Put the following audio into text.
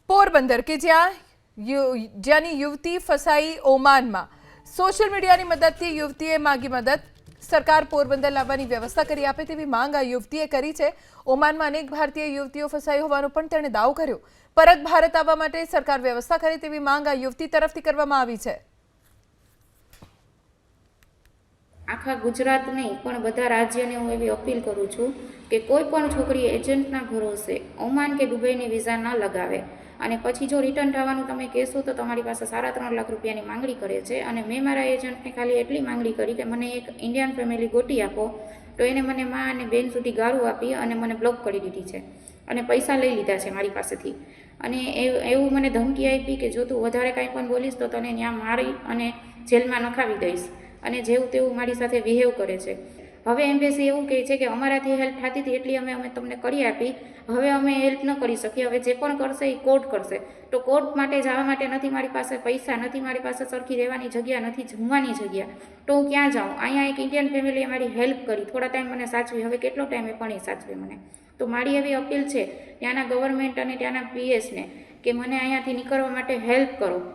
પોરબંદર કે જ્યાંની યુવતી ફસાઈ ઓમાનમાં સોશિયલ મીડિયાની મદદથી યુવતીએ માંગી મદદ. સરકાર પોરબંદર લાવવાની વ્યવસ્થા કરી આપે તેવી માંગ આ યુવતીએ કરી છે. ઓમાનમાં અનેક ભારતીય યુવતીઓ ફસાઈ હોવાનો પણ તેણે દાવો કર્યો. પરત ભારત આવવા માટે સરકાર વ્યવસ્થા કરે તેવી માંગ આ યુવતી તરફથી કરવામાં આવી છે. આખા ગુજરાત નહીં પણ બધા રાજ્યને હું એવી અપીલ કરું છું કે કોઈ પણ છોકરી એજન્ટના ભરોસે ઓમાન કે દુબઈની વિઝા ન લગાવે અને પછી જો રિટર્ન થવાનું તમે કહેશો તો તમારી પાસે 3.5 લાખ રૂપિયાની માંગણી કરે છે. અને મેં મારા એજન્ટને ખાલી એટલી માંગણી કરી કે મને એક ઇન્ડિયન ફેમિલી ગોતી આપો, તો એને મને મા અને બેન સુધી ગાળું આપી અને મને બ્લોક કરી દીધી છે અને પૈસા લઈ લીધા છે મારી પાસેથી. અને એવું મને ધમકી આપી કે જો તું વધારે કાંઈ પણ બોલીશ તો તને ત્યાં મારી અને જેલમાં નખાવી દઈશ. અને જેવું તેવું મારી સાથે બિહેવ કરે છે. હવે એમ્બેસી એવું કહે છે કે અમારાથી હેલ્પ થતી હતી એટલી અમે તમને કરી આપી, હવે અમે હેલ્પ ન કરી શકીએ, હવે જે પણ કરશે એ કોર્ટ કરશે. તો કોર્ટ માટે જવા માટે નથી મારી પાસે પૈસા, નથી મારી પાસે સરખી રહેવાની જગ્યા, નથી જમવાની જગ્યા, તો હું ક્યાં જાઉં? અહીંયા એક ઇન્ડિયન ફેમિલીએ મારી હેલ્પ કરી, થોડા ટાઈમ મને સાચવી, હવે કેટલો ટાઈમ એ પણ એ સાચવે મને. તો મારી એવી અપીલ છે ત્યાંના ગવર્મેન્ટ અને ત્યાંના પીએસને કે મને અહીંયાથી નીકળવા માટે હેલ્પ કરો.